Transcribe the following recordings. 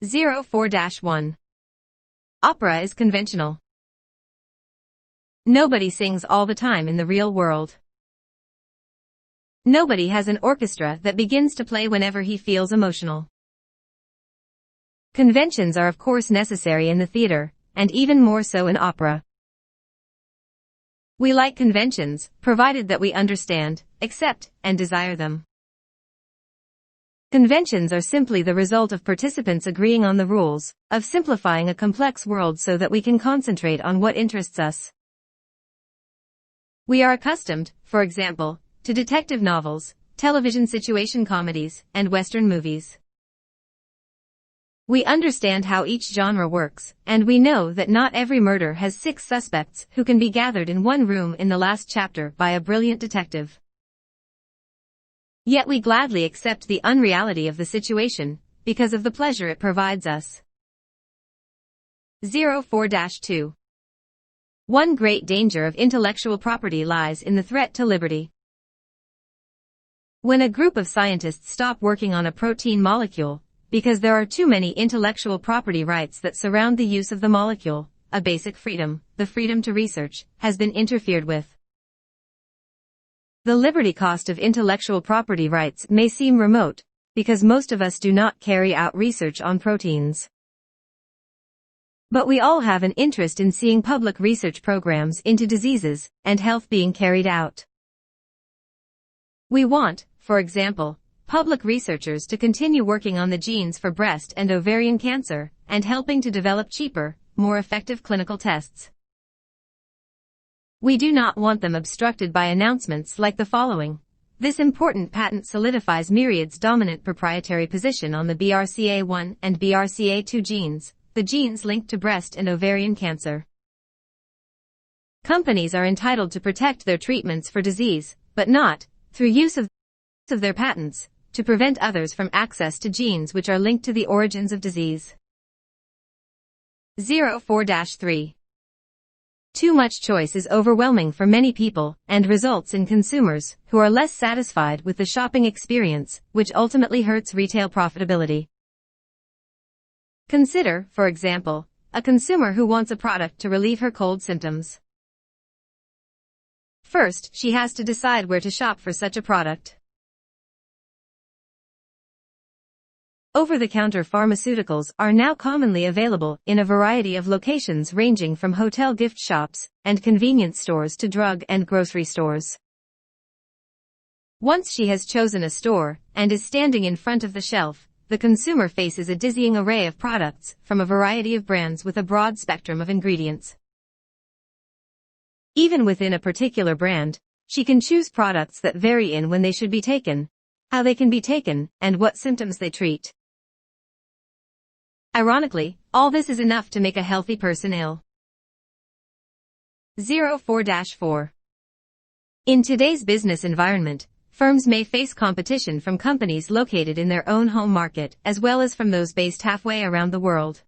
04-1. Opera is conventional. Nobody sings all the time in the real world. Nobody has an orchestra that begins to play whenever he feels emotional. Conventions are of course necessary in the theater, and even more so in opera. We like conventions, provided that we understand, accept, and desire them. Conventions are simply the result of participants agreeing on the rules, of simplifying a complex world so that we can concentrate on what interests us. We are accustomed, for example, to detective novels, television situation comedies, and Western movies. We understand how each genre works, and we know that not every murder has 6 suspects who can be gathered in one room in the last chapter by a brilliant detective. Yet we gladly accept the unreality of the situation, because of the pleasure it provides us. 04-2. One great danger of intellectual property lies in the threat to liberty. When a group of scientists stop working on a protein molecule, because there are too many intellectual property rights that surround the use of the molecule, a basic freedom, the freedom to research, has been interfered with. The liberty cost of intellectual property rights may seem remote, because most of us do not carry out research on proteins. But we all have an interest in seeing public research programs into diseases and health being carried out. We want, for example, public researchers to continue working on the genes for breast and ovarian cancer, and helping to develop cheaper, more effective clinical tests. We do not want them obstructed by announcements like the following. This important patent solidifies Myriad's dominant proprietary position on the BRCA1 and BRCA2 genes, the genes linked to breast and ovarian cancer. Companies are entitled to protect their treatments for disease, but not, through use of their patents, to prevent others from access to genes which are linked to the origins of disease. 04-3. Too much choice is overwhelming for many people, and results in consumers who are less satisfied with the shopping experience, which ultimately hurts retail profitability. Consider, for example, a consumer who wants a product to relieve her cold symptoms. First, she has to decide where to shop for such a product. Over-the-counter pharmaceuticals are now commonly available in a variety of locations ranging from hotel gift shops and convenience stores to drug and grocery stores. Once she has chosen a store and is standing in front of the shelf, the consumer faces a dizzying array of products from a variety of brands with a broad spectrum of ingredients. Even within a particular brand, she can choose products that vary in when they should be taken, how they can be taken, and what symptoms they treat. Ironically, all this is enough to make a healthy person ill. 04-4. In today's business environment, firms may face competition from companies located in their own home market as well as from those based halfway around the world.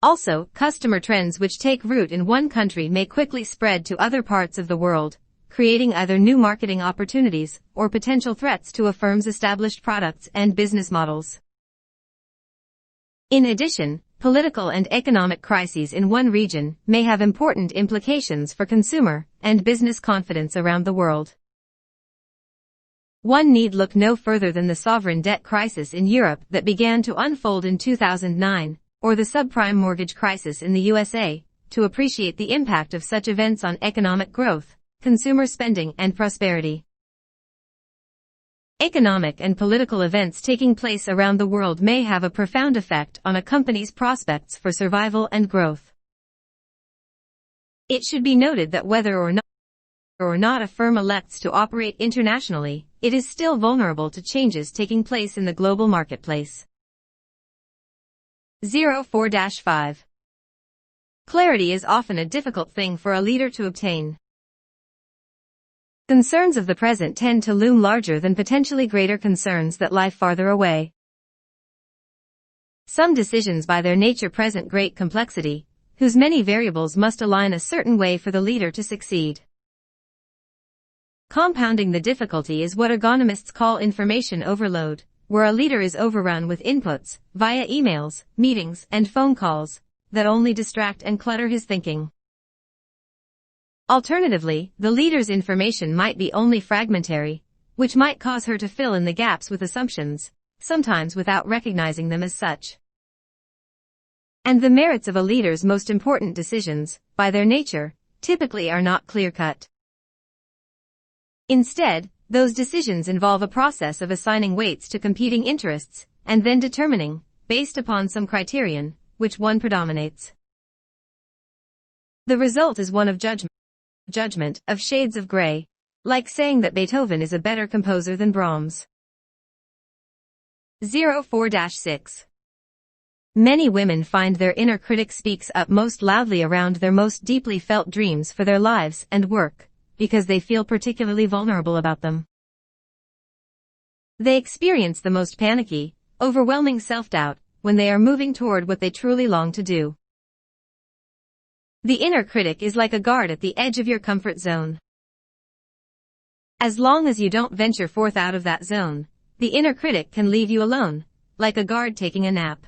Also, customer trends which take root in one country may quickly spread to other parts of the world, creating either new marketing opportunities or potential threats to a firm's established products and business models. In addition, political and economic crises in one region may have important implications for consumer and business confidence around the world. One need look no further than the sovereign debt crisis in Europe that began to unfold in 2009, or the subprime mortgage crisis in the USA, to appreciate the impact of such events on economic growth, consumer spending and prosperity. Economic and political events taking place around the world may have a profound effect on a company's prospects for survival and growth. It should be noted that whether or not a firm elects to operate internationally, it is still vulnerable to changes taking place in the global marketplace. 04-5. Clarity is often a difficult thing for a leader to obtain. Concerns of the present tend to loom larger than potentially greater concerns that lie farther away. Some decisions by their nature present great complexity, whose many variables must align a certain way for the leader to succeed. Compounding the difficulty is what ergonomists call information overload, where a leader is overrun with inputs, via emails, meetings, and phone calls, that only distract and clutter his thinking. Alternatively, the leader's information might be only fragmentary, which might cause her to fill in the gaps with assumptions, sometimes without recognizing them as such. And the merits of a leader's most important decisions, by their nature, typically are not clear-cut. Instead, those decisions involve a process of assigning weights to competing interests, and then determining, based upon some criterion, which one predominates. The result is one of judgment, of shades of gray, like saying that Beethoven is a better composer than Brahms. 04-6. Many women find their inner critic speaks up most loudly around their most deeply felt dreams for their lives and work, because they feel particularly vulnerable about them. They experience the most panicky, overwhelming self-doubt when they are moving toward what they truly long to do. The inner critic is like a guard at the edge of your comfort zone. As long as you don't venture forth out of that zone, the inner critic can leave you alone, like a guard taking a nap.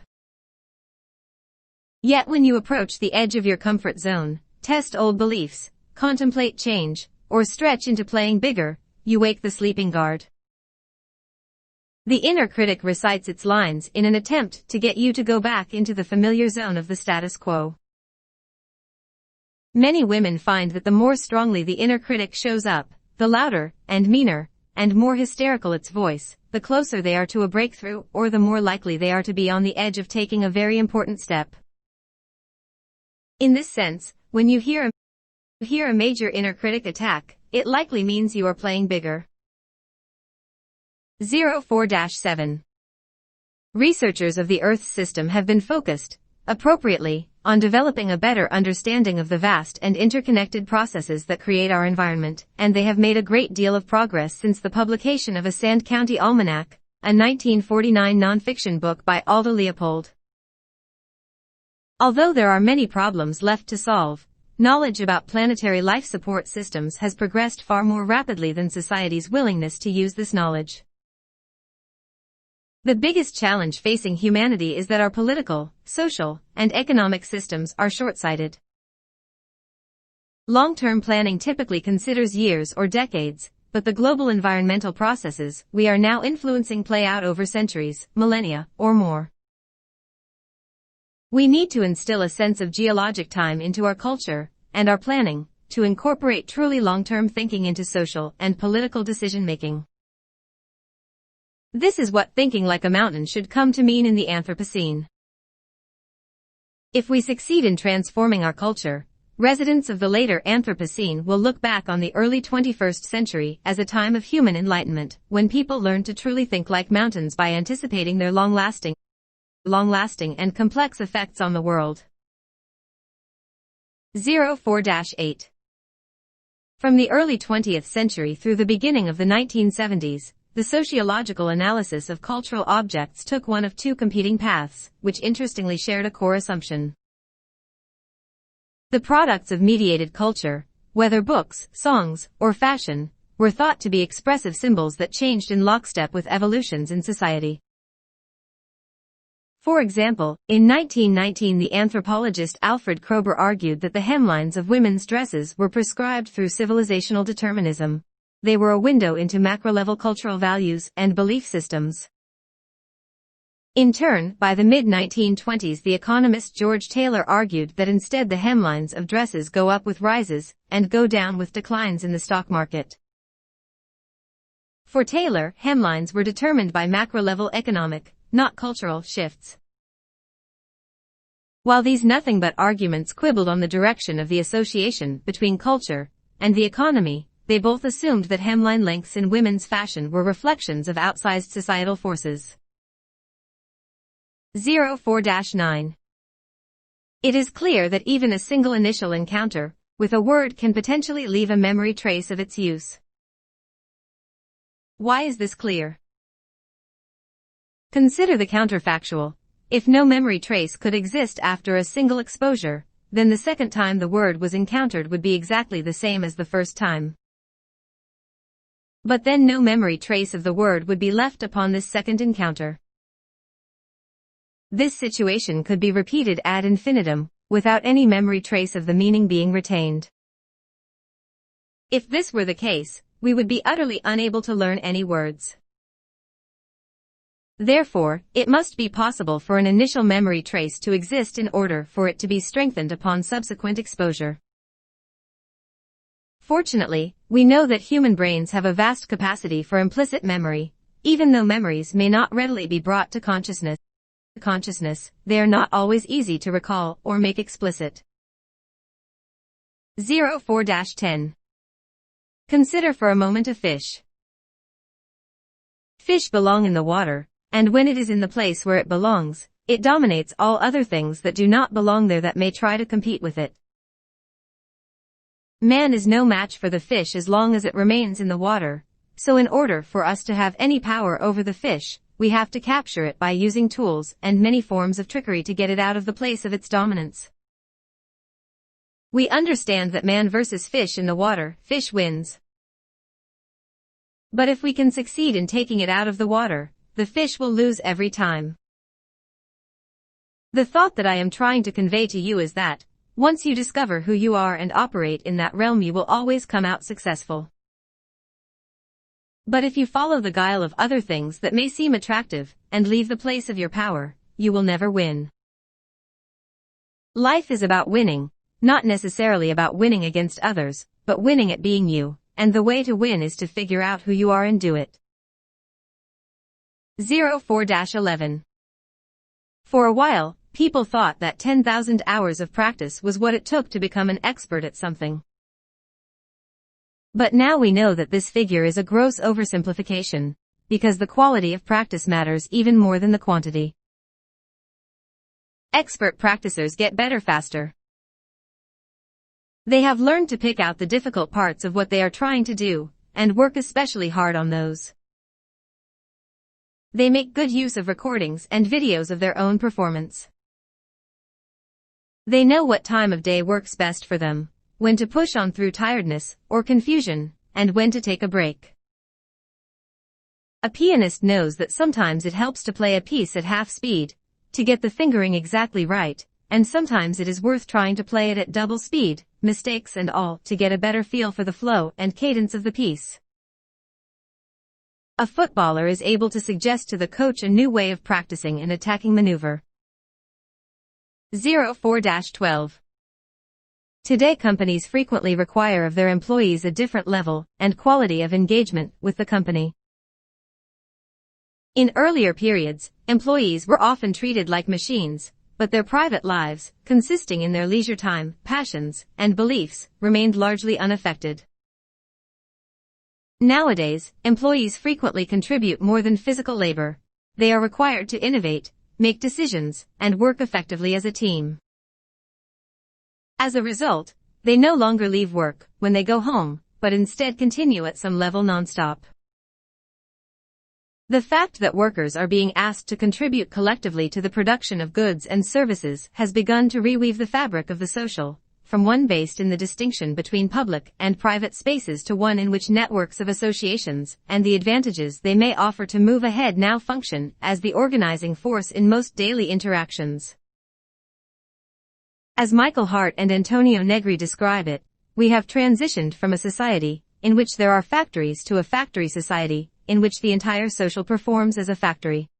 Yet when you approach the edge of your comfort zone, test old beliefs, contemplate change, or stretch into playing bigger, you wake the sleeping guard. The inner critic recites its lines in an attempt to get you to go back into the familiar zone of the status quo. Many women find that the more strongly the inner critic shows up, the louder, and meaner, and more hysterical its voice, the closer they are to a breakthrough, or the more likely they are to be on the edge of taking a very important step. In this sense, when you hear a major inner critic attack, it likely means you are playing bigger. 04-7. Researchers of the Earth's system have been focused, appropriately, on developing a better understanding of the vast and interconnected processes that create our environment, and they have made a great deal of progress since the publication of a Sand County Almanac, a 1949 nonfiction book by Alda Leopold. Although there are many problems left to solve, knowledge about planetary life support systems has progressed far more rapidly than society's willingness to use this knowledge. The biggest challenge facing humanity is that our political, social, and economic systems are short-sighted. Long-term planning typically considers years or decades, but the global environmental processes we are now influencing play out over centuries, millennia, or more. We need to instill a sense of geologic time into our culture and our planning, to incorporate truly long-term thinking into social and political decision-making. This is what thinking like a mountain should come to mean in the Anthropocene. If we succeed in transforming our culture, residents of the later Anthropocene will look back on the early 21st century as a time of human enlightenment, when people learned to truly think like mountains by anticipating their long-lasting and complex effects on the world. 04-8. From the early 20th century through the beginning of the 1970s, the sociological analysis of cultural objects took one of two competing paths, which interestingly shared a core assumption. The products of mediated culture, whether books, songs, or fashion, were thought to be expressive symbols that changed in lockstep with evolutions in society. For example, in 1919 the anthropologist Alfred Kroeber argued that the hemlines of women's dresses were prescribed through civilizational determinism. They were a window into macro-level cultural values and belief systems. In turn, by the mid-1920s the economist George Taylor argued that instead the hemlines of dresses go up with rises, and go down with declines in the stock market. For Taylor, hemlines were determined by macro-level economic, not cultural, shifts. While these nothing but arguments quibbled on the direction of the association between culture and the economy, they both assumed that hemline lengths in women's fashion were reflections of outsized societal forces. 04-9. It is clear that even a single initial encounter with a word can potentially leave a memory trace of its use. Why is this clear? Consider the counterfactual. If no memory trace could exist after a single exposure, then the second time the word was encountered would be exactly the same as the first time. But then no memory trace of the word would be left upon this second encounter. This situation could be repeated ad infinitum, without any memory trace of the meaning being retained. If this were the case, we would be utterly unable to learn any words. Therefore, it must be possible for an initial memory trace to exist in order for it to be strengthened upon subsequent exposure. Fortunately, we know that human brains have a vast capacity for implicit memory, even though memories may not readily be brought to consciousness. They are not always easy to recall or make explicit. 04-10. Consider for a moment a fish. Fish belong in the water, and when it is in the place where it belongs, it dominates all other things that do not belong there that may try to compete with it. Man is no match for the fish as long as it remains in the water, so in order for us to have any power over the fish, we have to capture it by using tools and many forms of trickery to get it out of the place of its dominance. We understand that man versus fish in the water, fish wins. But if we can succeed in taking it out of the water, the fish will lose every time. The thought that I am trying to convey to you is that, once you discover who you are and operate in that realm, you will always come out successful. But if you follow the guile of other things that may seem attractive, and leave the place of your power, you will never win. Life is about winning, not necessarily about winning against others, but winning at being you, and the way to win is to figure out who you are and do it. 04-11. For a while, people thought that 10,000 hours of practice was what it took to become an expert at something. But now we know that this figure is a gross oversimplification, because the quality of practice matters even more than the quantity. Expert practicers get better faster. They have learned to pick out the difficult parts of what they are trying to do, and work especially hard on those. They make good use of recordings and videos of their own performance. They know what time of day works best for them, when to push on through tiredness or confusion, and when to take a break. A pianist knows that sometimes it helps to play a piece at half speed, to get the fingering exactly right, and sometimes it is worth trying to play it at double speed, mistakes and all, to get a better feel for the flow and cadence of the piece. A footballer is able to suggest to the coach a new way of practicing an attacking maneuver. 04-12. Today companies frequently require of their employees a different level and quality of engagement with the company. In earlier periods, employees were often treated like machines, but their private lives, consisting in their leisure time, passions, and beliefs, remained largely unaffected. Nowadays, employees frequently contribute more than physical labor. They are required to innovate, make decisions, and work effectively as a team. As a result, they no longer leave work when they go home, but instead continue at some level nonstop. The fact that workers are being asked to contribute collectively to the production of goods and services has begun to reweave the fabric of the social, from one based in the distinction between public and private spaces to one in which networks of associations and the advantages they may offer to move ahead now function as the organizing force in most daily interactions. As Michael Hart and Antonio Negri describe it, we have transitioned from a society in which there are factories to a factory society, in which the entire social performs as a factory.